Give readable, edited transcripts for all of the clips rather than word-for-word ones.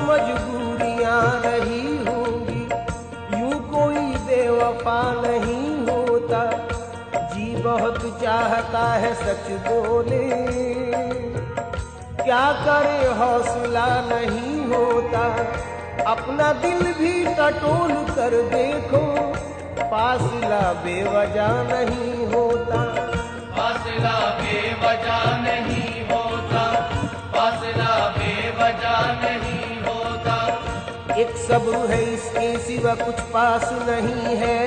मजबूरियां रही होंगी, यूं कोई बेवफा नहीं होता। जी बहुत चाहता है सच बोले, क्या करे हौसला नहीं होता। अपना दिल भी टटोल कर देखो, फासला बेवजह नहीं होता। फासला बेवजह नहीं होता, फासला बेवजह नहीं होता। एक सब्र है इसके सिवा कुछ पास नहीं है,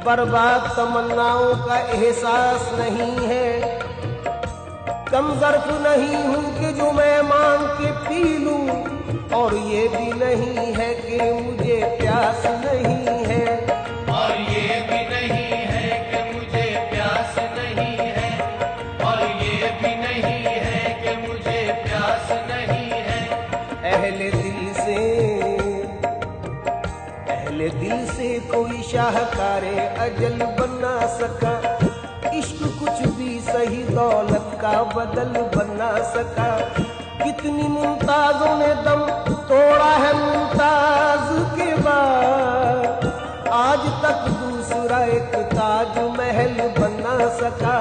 बर्बाद तमन्नाओं का एहसास नहीं है। कम ज़र्फ नहीं हूँ कि जो मैं मांग के पी लूं, और ये भी नहीं है कि मुझे प्यास नहीं है। और ये भी नहीं है कि मुझे प्यास नहीं है, और ये भी नहीं है कि मुझे प्यास नहीं है। अहले दिल से कोई शाहकारे अजल बना सका। इश्क कुछ भी सही दौलत का बदल बना सका। कितनी मुमताजों ने दम तोड़ा है मुमताज के बाद, आज तक दूसरा एक ताज महल बना सका।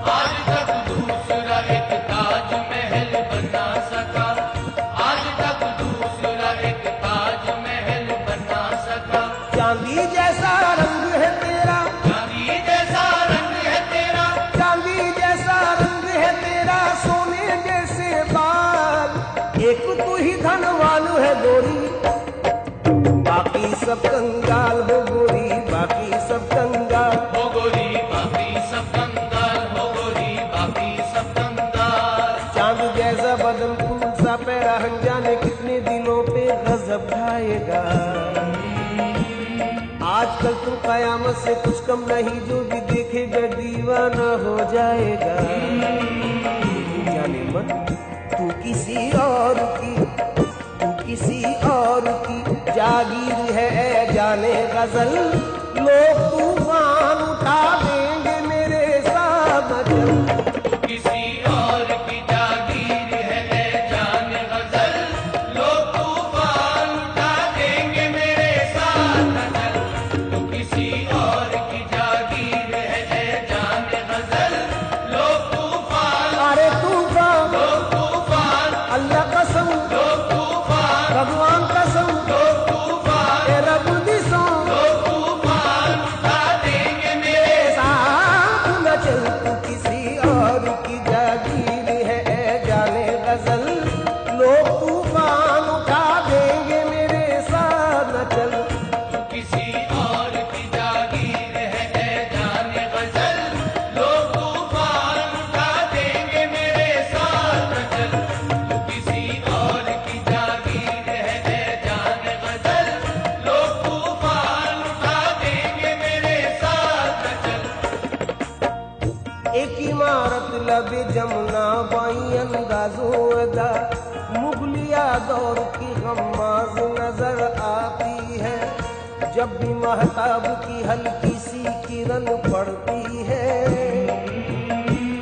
आज तक दूसरा एक ताज महल बना सका, आज तक दूसरा एक ताज महल बना सका। चांदी जैसा रंग है तेरा, चांदी जैसा रंग है तेरा, चांदी जैसा रंग है तेरा, सोने जैसे बाल। एक तू ही धनवान है गोरी, बाकी सब कंगाल हो गोरी, बाकी सब कंगाल हो गोरी, बाकी सब कंगाल हो गोरी, बाकी सब कंगाल। चांद जैसा बदन फूल सा पैरा, जाने कितने दिनों पे गजब ढाएगा। आजकल तो कयामत से कुछ कम नहीं, जो भी देखेगा दीवाना हो जाएगा। जाने मन तू किसी और की, तू किसी और की जागीर है जाने गजल। लोग तूफान उठा देंगे मेरे साथ चल। किसी और की जागीर है जाने गजल, लोग तूफान उठा देंगे मेरे साथ चल। तो किसी और की जागीर है जाने गजल, लोग तूफान, अरे तूफान, लोग तूफान, अल्लाह कसम, लोग तूफान, भगवान कसम, लोग तूफान, ए रब दी सौ, लोग तूफान उठा देंगे मेरे साथ न चल। तू किसी और की जागीर है जाने गजल। लोग तूफान उठा देंगे मेरे साथ न चल। किसी और की जागीर है जाने गजल, लोग तूफान उठा देंगे मेरे साथ न चल। किसी और की जागीर है जाने गजल, लोग तूफान उठा देंगे मेरे साथ न चल। एक इमारत लबे जमुना बाई अंदाजो अदा, मुगलिया दौर की गम्माज नजर आती है। जब भी महताब की हल्की सी किरण पड़ती है,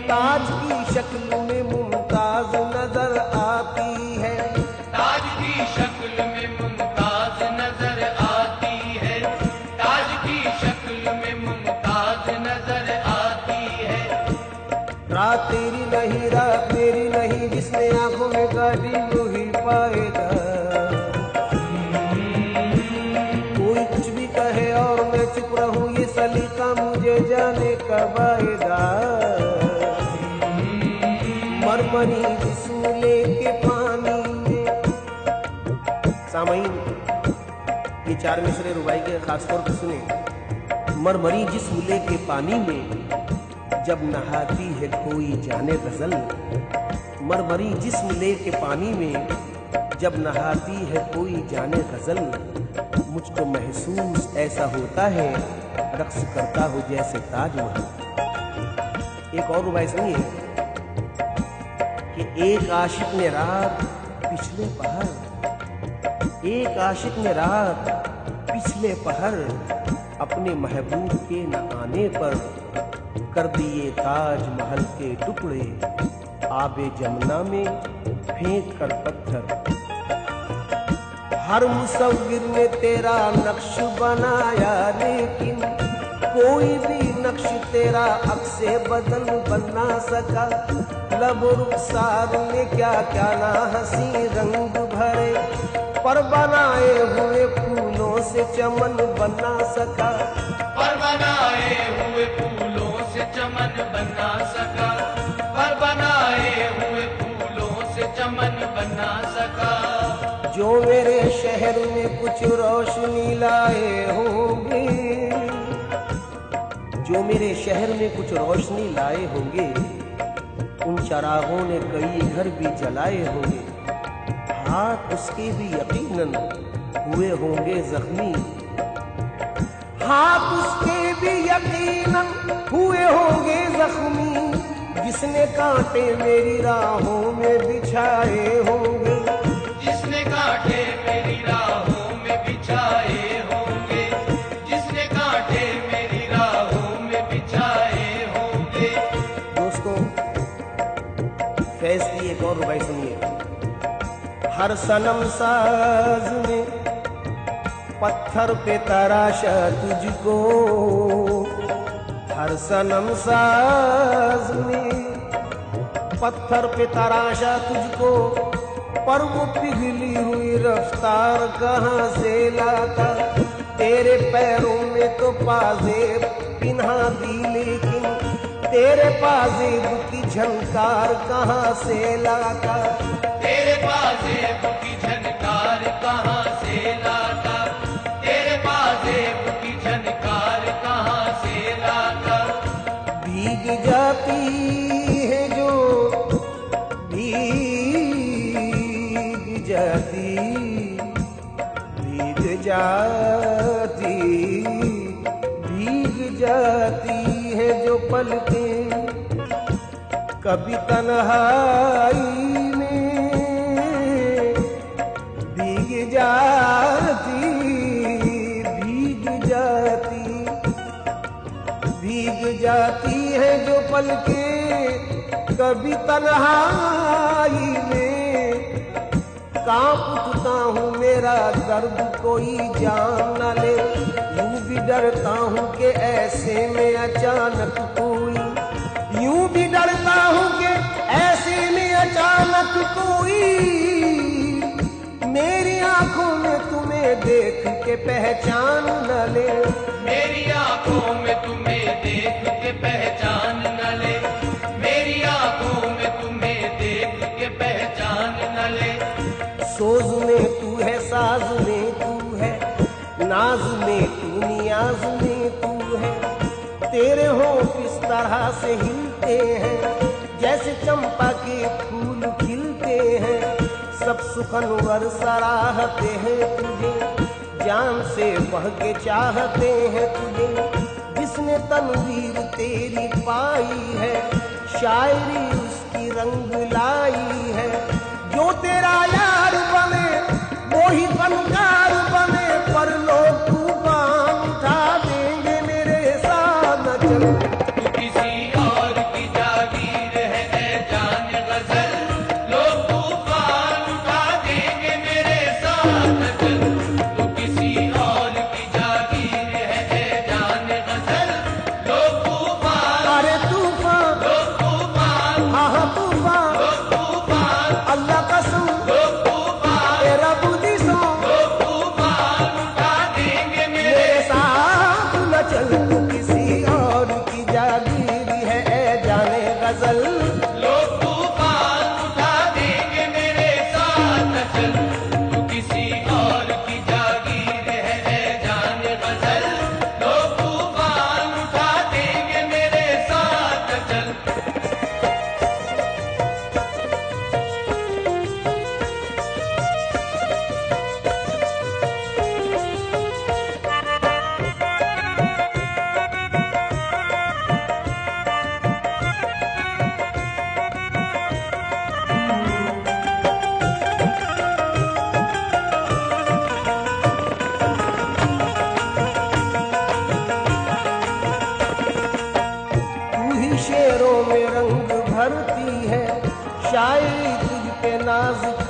ताज की शक्ल में मुमताज नजर आती है। ताज की शक्ल में मुमताज नजर आती है, ताज की शक्ल में मुमताज नजर आती है। रात तेरी नहीं, रात मेरी नहीं, जिसने आंखों में गाड़ी वही पाएगा। कोई कुछ भी कहे और मैं चुप रहूं, ये सलीका मुझे जाने कब आएगा। मरमरी सूले के पानी में सामईन, ये 4 मिसरे रुबाई के खासतौर पर सुने। मरमरी जिस्म लेके पानी में जब नहाती है कोई जाने गजल, मरमरी जिस्म लेके पानी में जब नहाती है कोई जाने गजल, मुझको महसूस ऐसा होता है रक्स करता हो जैसे ताजमहल। एक और रुबाई सुनिए कि एक आशिक ने रात पिछले पहर, एक आशिक ने रात पिछले पहर अपने महबूब के न आने पर कर दिए ताजमहल के टुकड़े आबे जमुना में फेंक कर पत्थर। हर मुसव्विर ने तेरा नक्श बनाया लेकिन कोई भी नक्श तेरा अक्से बदन बना सका। लब रुखसार ने क्या क्या ना हंसी रंग भरे, पर बनाए हुए फूलों से चमन बना सका। पर बनाए हुए फूलों से चमन बना सका, पर बनाए हुए फूलों से चमन बना सका। जो मेरे शहर में कुछ रोशनी लाए होंगे, जो मेरे शहर में कुछ रोशनी लाए होंगे, उन चरागों ने कई घर भी जलाए होंगे। हाथ उसके भी यकीनन हुए होंगे जख्मी, हाथ उसके भी यकीनन हुए होंगे जख्मी, जिसने कांटे मेरी राहों में बिछाए होंगे, जिसने कांटे मेरी राहों में बिछाए होंगे, जिसने कांटे मेरी राहों में बिछाए होंगे। दोस्तों, फैज की एक और रुबाई सुनिए। हर सनम साज ने पत्थर पे तराशा तुझको, हर सनम साज ने पत्थर पे तराशा तुझको, पर वो पिघली हुई रफ्तार कहाँ से लाता। तेरे पैरों में तो पाजेब पिन्हा दी लेकिन तेरे पाजेब की झनकार कहाँ से लाता। तेरे पाजेब की झनकार कहाँ से लाता, तेरे पाजेब की झनकार कहाँ से लाता। भीग जाती है जो भीग जाती, भीग जाती, भीग जाती है जो पलकें कभी तन्हाई में, भीग जाती, भीग जाती, भीग जाती है जो पलकें कभी तन्हाई में। कांप उठता हूँ मेरा दर्द कोई जान न ले, यूं भी डरता हूँ कि ऐसे में अचानक कोई, यूं भी डरता हूँ कि ऐसे में अचानक कोई मेरी आंखों में तुम्हें देख के पहचान न ले। मेरी आंखों में तुम्हें देख के पहचान न ले, मेरी आंखों में तुम्हें देख के पहचान न ले। सोज में तू है, साज में तू है, नाज में तू, नियाज में तू है। तेरे होंठ इस तरह से हिलते हैं जैसे चंपा के फूल खिलते हैं। सब सुखनवर सराहते हैं तुझे, जान से बढ़ के चाहते हैं तुझे। जिसने तनवीर तेरी पाई है, शायरी उसकी रंग लाई है। जो तेरा यार बने वो ही फनकार बने, पर लोग तूफान उठा देंगे मेरे साथ न चल। तू किसी और की जागीर है ऐ जान गजल, लोग तूफान उठा देंगे मेरे साथ चल। तू किसी और की जागीर है ऐ जान गजल, लोग तूफान, अरे तूफान, लोग तूफान, हाँ हाँ तूफान, लोग तूफान, अल्लाह कसम, लोग तूफान,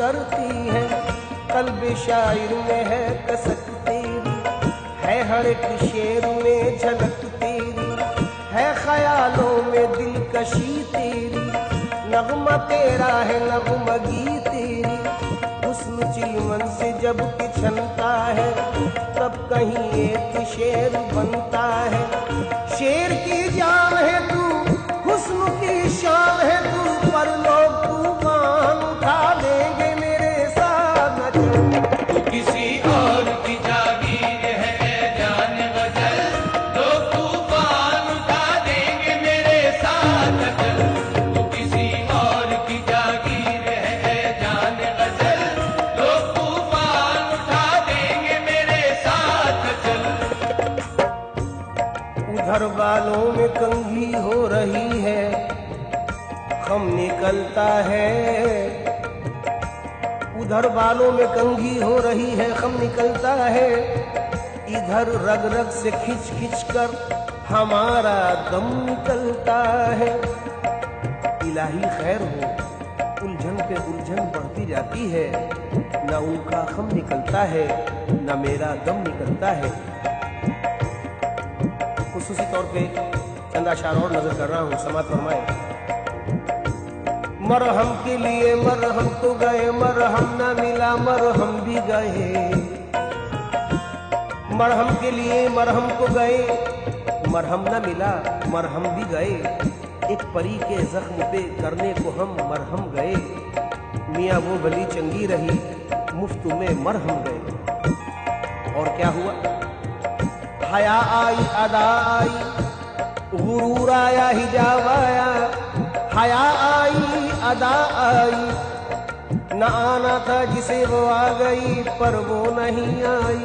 करती है। कल्ब शायर में है कसक तेरी, है हर एक शेर में झलक तेरी, है ख्यालों में दिलकशी तेरी, नगमा तेरा है नगमगी तेरी। हुस्न चिलमन से जब पिछलता है तब कहीं एक शेर बनता है। शेर की जान है तू, हुस्न की शान है तू, पर लोग तूफान उठा देंगे मेरे साथ न चल। तू किसी और की जागीर है जान गजल, लोग तूफान उठा देंगे मेरे साथ चल। तू किसी और की जागीर है जान गजल, लोग तूफान उठा देंगे मेरे साथ चल। उधर बालों में कंघी हो रही है, खम निकलता है। उधर बालों में कंघी हो रही है, खम निकलता है। इधर रग रग से खिंच खिंच कर हमारा दम निकलता है। इलाही खैर हो, उलझन पे उलझन बढ़ती जाती है। न उनका खम निकलता है न मेरा दम निकलता है। खुसूसी तौर पे चंद अशार और नजर कर रहा हूँ, समात फरमाए। मरहम के लिए मरहम तो गए, मरहम न मिला मरहम भी गए। मरहम के लिए मरहम को गए, मरहम न मिला मरहम भी गए। एक परी के जख्म पे करने को हम मरहम गए। मियाँ वो भली चंगी रही, मुफ्त में मरहम गए। और क्या हुआ? हया आई अदा आई, गुरूर आया हिजाब आया। हया आई अदा आई, न आना था जिसे वो आ गई पर वो नहीं आई।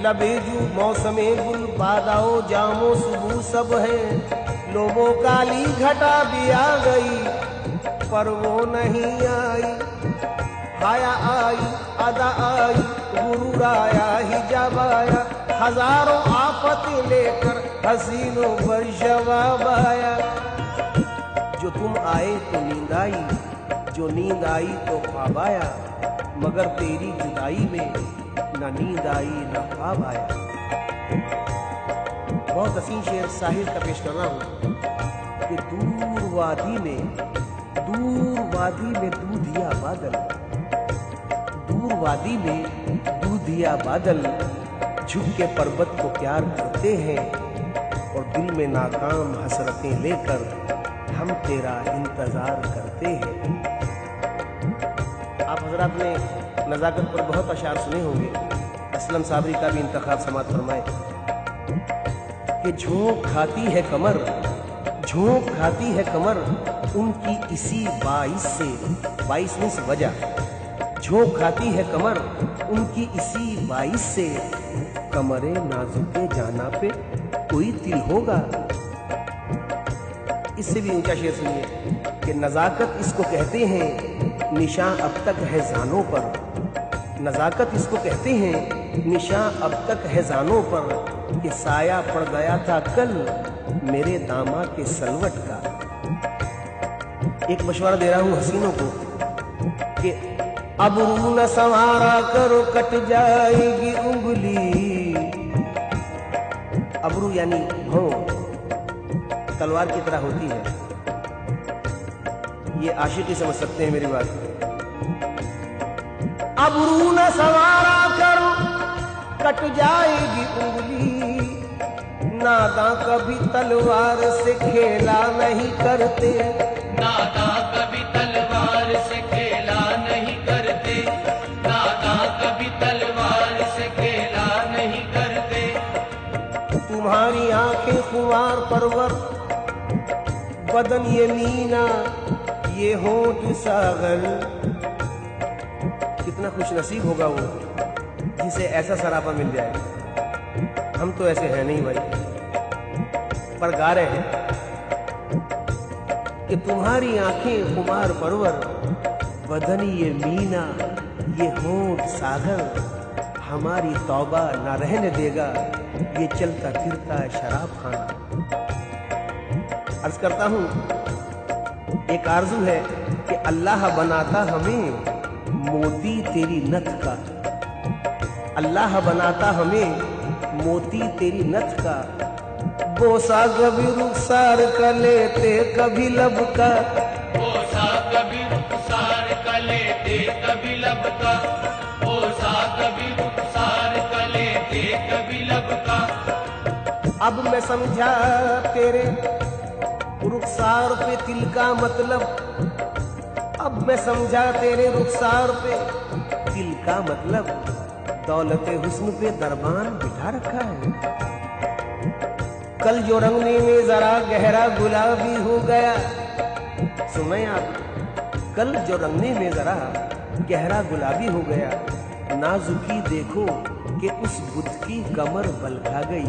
लबेजू मौसमे गुल बादाओ जामो सुबह सब है। लोबो काली घटा भी आ गई पर वो नहीं आई। हया आई अदा आई, गुरूर आया हिजाब आया। हजारों आफतें लेकर हसीनों पर जवाब आया। जो तुम आए तो नींद आई, जो नींद आई तो ख्वाब आया। मगर तेरी जुदाई में न नींद आई न ख्वाब आया। बहुत हसीन शेर साहिर का पेश कर रहा हूँ कि दूर वादी में दूधिया बादल, दूर वादी में दूधिया बादल झुक के पर्वत को प्यार करते हैं। और दिल में नाकाम हसरतें लेकर हम तेरा इंतजार करते हैं। आप हजरात ने नज़ाकत पर बहुत अशार सुने होंगे। असलम साबरी का भी इंतखाब समात फरमाए कि झोंक खाती है कमर, झोंक खाती है कमर उनकी इसी बाइस से, बाइस मीन्स वजह। झोंक खाती है कमर उनकी इसी बाइस से। कमरे नाजुके जाना पे कोई तिल होगा। इससे भी ऊंचा शेर सुनिए कि नजाकत इसको कहते हैं निशान अब तक है जानों पर। नजाकत इसको कहते हैं निशान अब तक है जानों पर। कि साया पड़ गया था कल मेरे दामा के सलवट का। एक मशवरा दे रहा हूं हसीनों को कि अब रू न संवारा करो कट जाएगी उंगली। अबरू यानी भौं तलवार की तरह होती है। ये आशिकी समझ सकते हैं मेरी बात। अबरू न संवारा करो कट जाएगी उंगली। नादा कभी तलवार से खेला नहीं करते, नादा कभी तलवार से खेला नहीं करते, नादा कभी तलवार से खेला नहीं करते। तुम्हारी आंखें खुमार परवर, बदन ये मीना ये होंठ सागर। कितना खुश नसीब होगा वो जिसे ऐसा सरापा मिल जाए। हम तो ऐसे हैं नहीं भाई, पर गा रहे हैं कि तुम्हारी आंखें खुमार परवर, बदन ये मीना ये होंठ सागर। हमारी तौबा ना रहने देगा ये चलता फिरता शराब खाना। अर्ज करता हूं एक आरजू है कि अल्लाह बनाता हमें मोती तेरी नथ का, अल्लाह बनाता हमें मोती तेरी नथ का। बोसा कभी रुखसार का लेते कभी लब का, बोसा कभी रुखसार का लेते कभी लब का, बोसा कभी रुखसार का लेते कभी लब का। अब मैं समझा तेरे रुखसार पे तिल का मतलब, अब मैं समझा तेरे रुखसार पे तिल का मतलब, दौलते हुस्न पे दरबान बिठा रखा है। कल जो रंगने में जरा गहरा गुलाबी हो गया, सुने आप, कल जो रंगने में जरा गहरा गुलाबी हो गया, नाजुकी देखो कि उस बुत की कमर बल खा गई।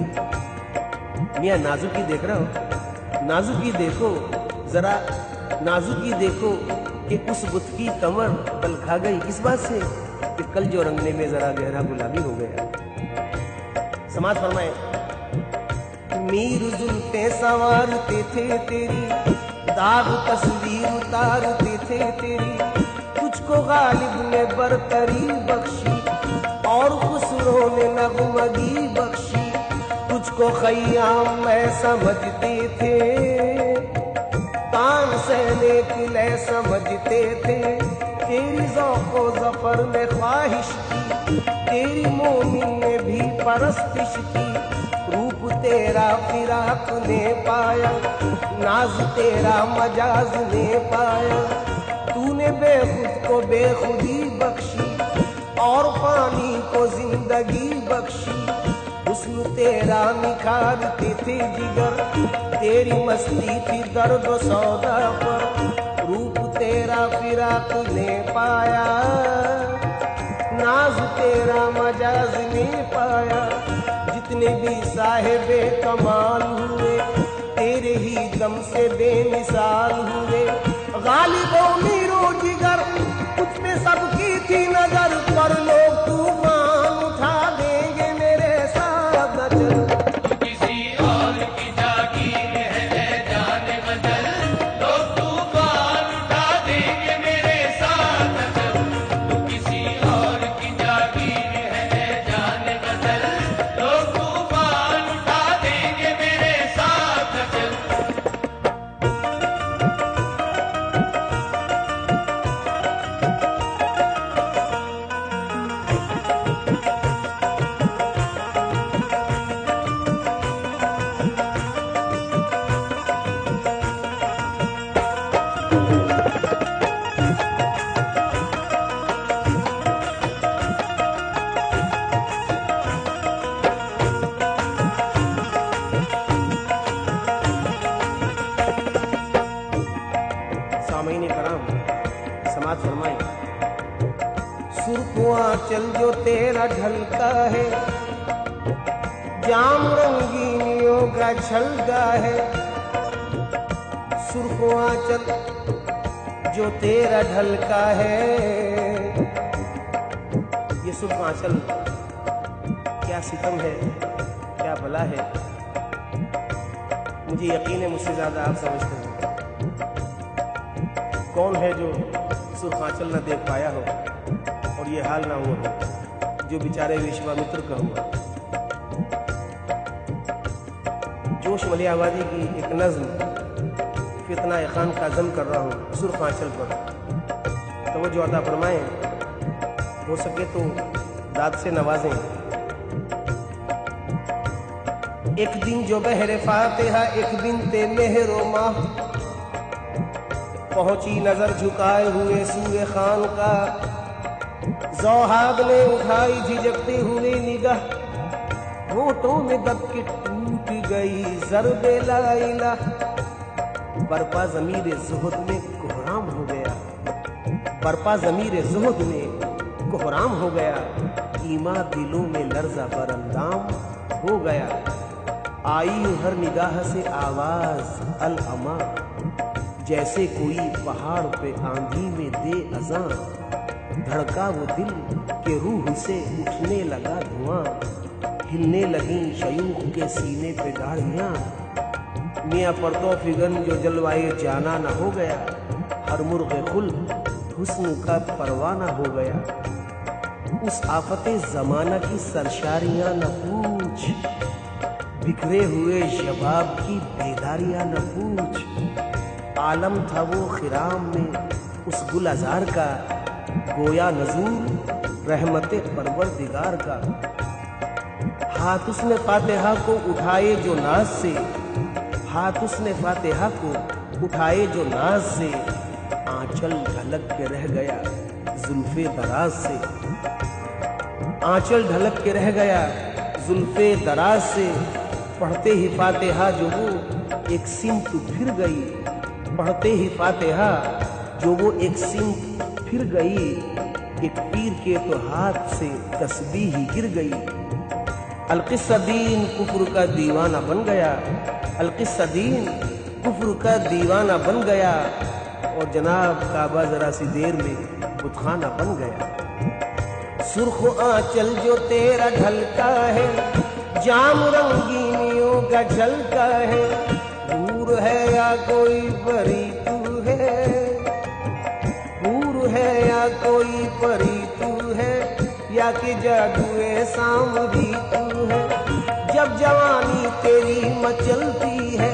मियाँ नाजुकी देख रहा हो, नाजुकी देखो जरा, नाजुकी देखो कि उस बुत की कमर बल खा गई। किस बात से? कि कल जो रंगने में जरा गहरा गुलाबी हो गया। समाज फरमाए, मीर जुल्फे संवारते थे तेरी, दाग तस्वीर उतारते थे तेरी, तुझको गालिब ने बरतरी बख्शी और खुसरो ने नगमगी बख्शी, तुझको खय्याम मैं समझते थे, तान सहने किले समझते थे, तेरी ज़ौक़ो ज़फ़र ने ख्वाहिश की, तेरी मोमिन ने भी परस्तिश की, रूप तेरा फिराक ने पाया, नाज तेरा मजाज ने पाया, तूने बेखुद को बेखुदी बख्शी और पानी को जिंदगी बख्शी, हुस्न तेरा निखारते थे जिगर, तेरी मस्ती थी दर्द सौदा पर, रूप तेरा फिराक ने पाया, नाज तेरा मजाज ने पाया, जितने भी साहिबे कमाल हुए तेरे ही दम से बेमिसाल हुए, गालिबों मीरो जिगर कुछ में सबकी थी नजर, पर लोग तूफान उठा देंगे मेरे साथ न चल। तू किसी और की जागीर है जाने बदल, लोग तूफान उठा देंगे मेरे साथ चल। तू किसी और की जागीर है जाने बदल, लोग तूफान उठा देंगे मेरे साथ चल। सामईन कराम, समाज फरमाए, सुर्खुआ चल जो तेरा ढलका है, जाम रंगीनियों का छलका है, सुर्खुआ चल जो तेरा ढलका है। ये सुर्ख आंचल क्या सितम है, क्या भला है, मुझे यकीन है मुझसे ज्यादा आप समझते हैं। कौन है जो सुर्ख आंचल न देख पाया हो और ये हाल ना हुआ हो जो बेचारे विश्वामित्र का हुआ। जोश मलियाबादी की एक नज्म फितना खान का जम कर रहा हूँ सुर्ख आंचल पर, तो वो जो अता फरमाएं, हो सके तो दाद से नवाजें। एक दिन जो बहरे फातिहा एक बिनते मेहरो माह, पहुंची नजर झुकाए हुए सूरे खान का, ज़ौहाब ने उठाई झिझकते हुए निगाह, होठों में दब के टूट गई ज़र्बे ला इलाह, बरपा ज़मीर ज़ुहद में कोहराम हो गया, बरपा ज़मीर ज़ुहद में कोहराम हो गया, ईमा दिलों में लर्ज़ा बरंदाम हो गया, आई हर निगाह से आवाज अल अमा, जैसे कोई पहाड़ पे आंधी में दे अज़ां, धड़का वो दिल के रूह से उठने लगा धुआं, हिलने लगी शयूख के सीने पे दाढ़ियां, मियाँ पर्दो फिगन जो जलवाए जाना न हो गया, और मुर्ग़े खुल्द हुस्न का परवाना हो गया। उस आफते ज़माना की सरशारियाँ न पूछ, बिखरे हुए शबाब की बेदारियाँ न पूछ। आलम था वो खिराम में उस गुल अज़ार का, गोया नज़ूर रहमते परवरदिगार का। हाथ उसने फातिहा को उठाए जो नाज से, हाथ उसने फातिहा को उठाए जो नाज से, आंचल ढलक के रह गया जुल्फे दराज से, आंचल ढलक के रह गया जुल्फे दराज से। पढ़ते ही फातिहा जो वो एक सिमत फिर गई, पढ़ते ही फातिहा जो वो एक सिमत फिर गई। एक पीर के तो हाथ से तस्बीह ही गिर गई। अलकिस्सदीन कुफ्र का दीवाना बन गया, अलकिस्सदीन कुफ्र का दीवाना बन गया। और जनाब काबा जरा सी देर में बुतखाना बन गया। सुर्ख आंचल जो तेरा ढलका है, जाम रंगीनियों का झलका है। हूर है या कोई परी तू है, हूर है या कोई परी तू है, या कि जादुए सामरी तू है। जब जवानी तेरी मचलती है,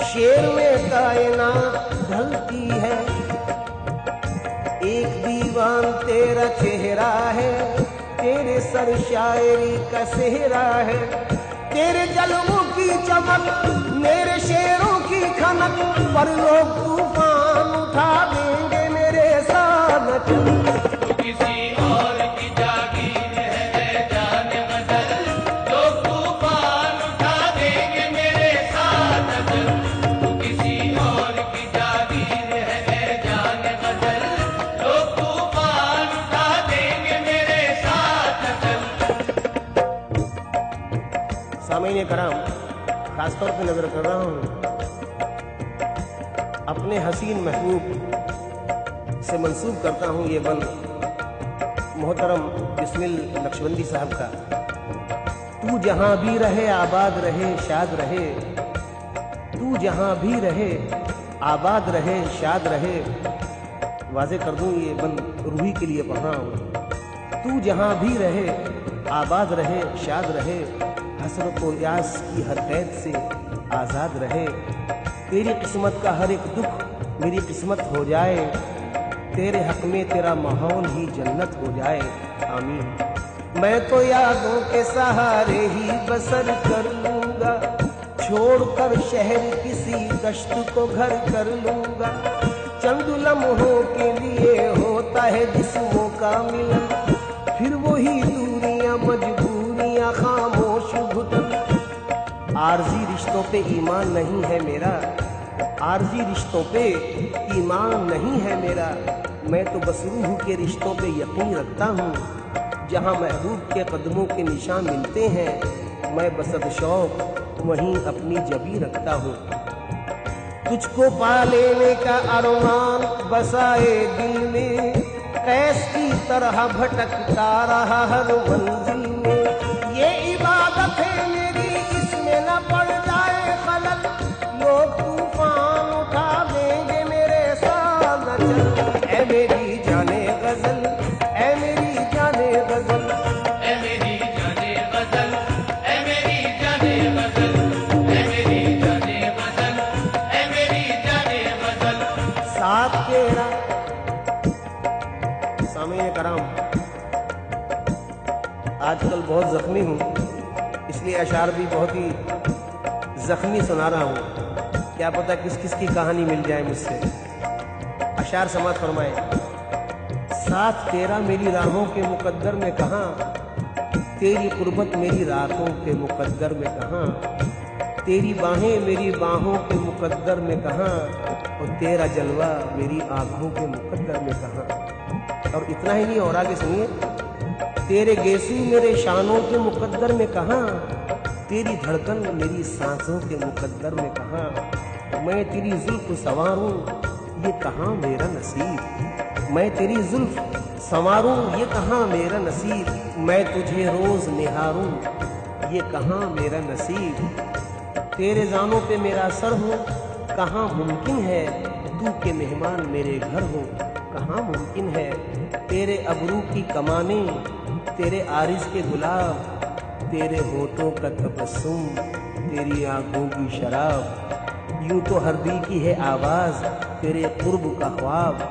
शेर में कायनात ढलती है। एक दीवान तेरा चेहरा है, तेरे सर शायरी का सेहरा है। तेरे जलवों की चमक, मेरे शेरों की खनक, पर लोग तूफान उठा देंगे मेरे साथ न चल। किसी और की जागीर है जाने गजल, लोग तूफान उठा देंगे मेरे साथ न चल। किसी और की जागीर है जाने गजल, लोग तूफान उठा देंगे मेरे साथ न चल। सामीन कराम, खासतौर पे नजर कर रहा हूँ अपने हसीन महबूब से मंसूब करता हूँ ये बंद मोहतरम बिस्मिल नक्शबंदी साहब का। तू जहाँ भी रहे आबाद रहे शाद रहे, तू जहाँ भी रहे आबाद रहे शाद रहे। वाज़े कर दूँ ये बंद रूही के लिए पढ़ रहा हूँ। तू जहाँ भी रहे आबाद रहे शाद रहे, हसरत व यास की हर कैद से आज़ाद रहे। तेरी किस्मत का हर एक दुख मेरी किस्मत हो जाए, तेरे हक में तेरा माहौल ही जन्नत हो जाए। आमीन। मैं तो यादों के सहारे ही बसर कर लूँगा, छोड़कर शहर किसी कश्त को घर कर लूँगा। चंद लम्हों के लिए होता है जिस्मों का मिलन, फिर वही दूरियां मजबूरियां खामोश घुटन। आरजी रिश्तों पे ईमान नहीं है मेरा, आरजी रिश्तों पे ईमान नहीं है मेरा। मैं तो बस रूह के रिश्तों पे यकीन रखता हूँ। जहाँ महबूब के कदमों के निशान मिलते हैं, मैं बसद शौक वहीं अपनी जबी रखता हूँ। तुझको पा लेने का अरमान बसाए दिल में, कैस की तरह भटकता रहा हर मंजिल में। ये इबादत है मेरी, इसमें न पड़ जाए खलल, लोग तूफान उठा देंगे मेरे साथ न चल। ऐ मेरी जाने गजल, ऐ मेरी जाने गजल, ऐ मेरी जाने गजल, ऐ मेरी जाने गजल, ऐ मेरी जाने गजल, ऐ मेरी जाने गजल। साथ तेरा। सामीन कराम, आजकल बहुत जख्मी हूँ, इसलिए अशार भी बहुत ही जख्मी सुना रहा हूँ। क्या पता किस किस की कहानी मिल जाए मुझसे। अशार समात फरमाए। साथ तेरा मेरी राहों के मुकद्दर में कहाँ, तेरी कुर्बत मेरी रातों के मुकद्दर में कहाँ। तेरी बाहें मेरी बाहों के मुकद्दर में कहाँ, और तेरा जलवा मेरी आँखों के मुकद्दर में कहाँ। और इतना ही नहीं, और आगे सुनिए। तेरे गेसू मेरे शानों के मुकद्दर में कहाँ, तेरी धड़कन मेरी सांसों के मुकद्दर में कहाँ। मैं तेरी जुल्फ संवारूं ये कहाँ मेरा नसीब, मैं तेरी जुल्फ संवारूं ये कहाँ मेरा नसीब। मैं तुझे रोज निहारूं ये कहाँ मेरा नसीब। तेरे जानों पे मेरा सर हो कहाँ मुमकिन है, तू के मेहमान मेरे घर हो, कहाँ मुमकिन है। तेरे अबरू की कमाने, तेरे आरिस के गुलाब, तेरे होठों का तबस्सुम, तेरी आंखों की शराब। यूं तो हर दिल की है आवाज तेरे कुर्ब का ख्वाब,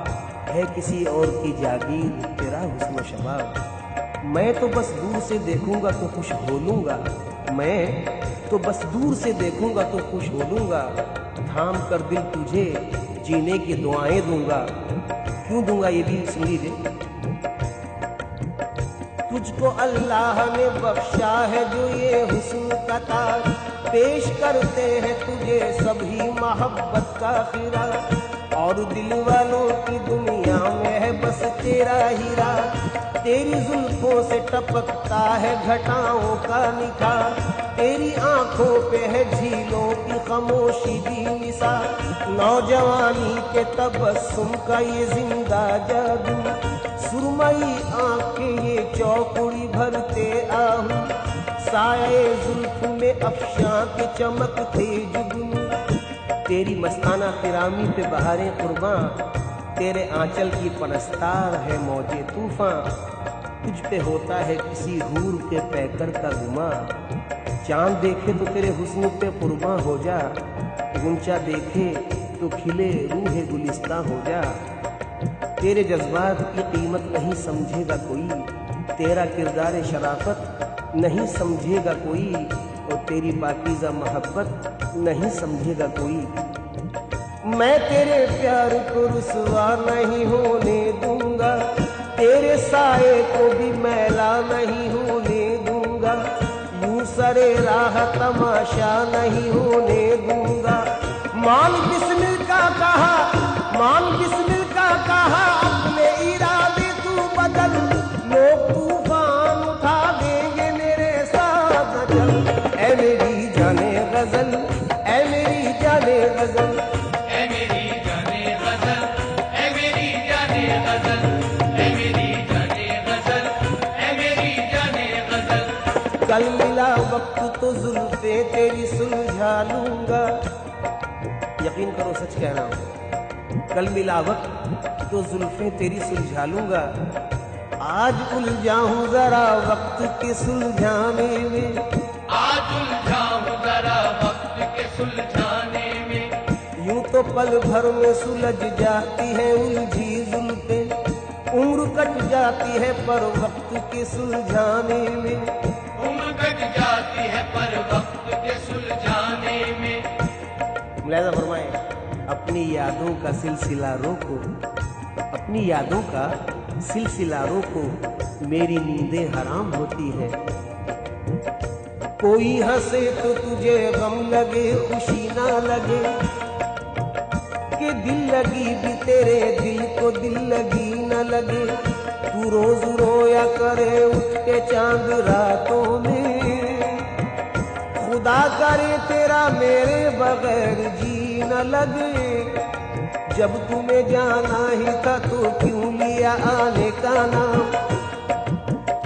है किसी और की जागीर तेरा हुस्न शबाब। मैं तो बस दूर से देखूंगा तो खुश हो लूंगा, मैं तो बस दूर से देखूंगा तो खुश हो लूंगा। थाम कर दिल तुझे जीने की दुआएं दूंगा। क्यों दूंगा ये भी सुन लीजिए। तुझको अल्लाह ने बख्शा है जो ये हुस्न का ताज, पेश करते हैं तुझे सभी मोहब्बत का खिरा। और दिल वालों की दुनिया में है बस तेरा हीरा, तेरी जुल्फों से टपकता है घटाओं का निखार। तेरी आंखों पे है झीलों की खामोशी भी निसार। नौजवानी के तबस्सुम का ये जिंदा जादू, सुरमई आंखें ये चौकुड़ी भरते आहू। साये जुल्फ में अफशां के चमकते जुगनू, तेरी मस्ताना तिरामी पे बहारें कुर्बां, तेरे आंचल की परस्तार है मौजे तूफान। तुझ पे होता है किसी हूर के पैकर का गुमा, चांद देखे तो तेरे हुस्न पे कुर्बां हो जा। गुंचा देखे तो खिले रूहे गुलिस्ता हो जा। तेरे जज्बात की कीमत नहीं समझेगा कोई, तेरा किरदार शराफत नहीं समझेगा कोई, और तेरी पाकीज़ा मोहब्बत नहीं समझेगा कोई। मैं तेरे प्यार को रुसवा नहीं होने दूंगा, तेरे साए को भी मैला नहीं होने दूंगा। यूं सरे राह तमाशा नहीं होने दूंगा। मान बिस्मिल का कहा, मान बिस्मिल का कहा, अपने इरादे तू बदल। लोग तूफान उठा देंगे मेरे साथ न चल। ऐ मेरी जाने गजल, ऐ मेरी जाने गजल, ऐ मेरी जाने गजल, ऐ मेरी जाने गजल, ऐ मेरी जाने गजल, ऐ मेरी जाने गजल। कल मिला वक्त तो जुल्फे तेरी सुलझा लूंगा। यकीन करो सच कह रहा हूं। कल मिला वक्त तो जुल्फे तेरी सुलझा लूंगा। आज उलझा हूं जरा वक्त के सुलझाने में, आज उलझाऊं जरा वक्त के सुलझाने में। यूं तो पल भर में सुलझ जाती है उलझी जुल्फे, उम्र कट जाती है पर वक्त के सुलझाने में। उम्र कट जाती है पर वक्त के सुलझाने में। मुलाहिजा फरमाए, अपनी यादों का सिलसिला रोको, अपनी यादों का सिलसिला रोको, मेरी नींदें हराम होती है। कोई हंसे तो तुझे गम लगे खुशी ना लगे, कि दिल लगी भी तेरे दिल को दिल लगी न लगे। तू रोज रोया करे उठ के चांद रातों में, खुदा करे तेरा मेरे बगैर जी न लगे। जब तुम्हें जाना ही था तो क्यों लिया आने का नाम,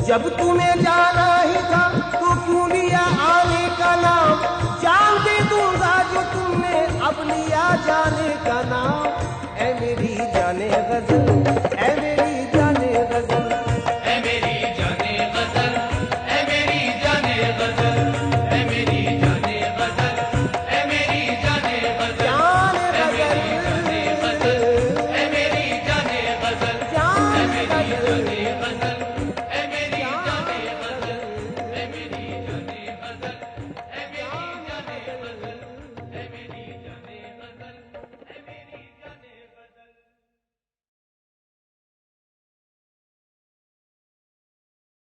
जब तुम्हें जाना ही था तो क्यों लिया आने का नाम। जान दे दूंगा जो तुमने अब लिया जाने का नाम।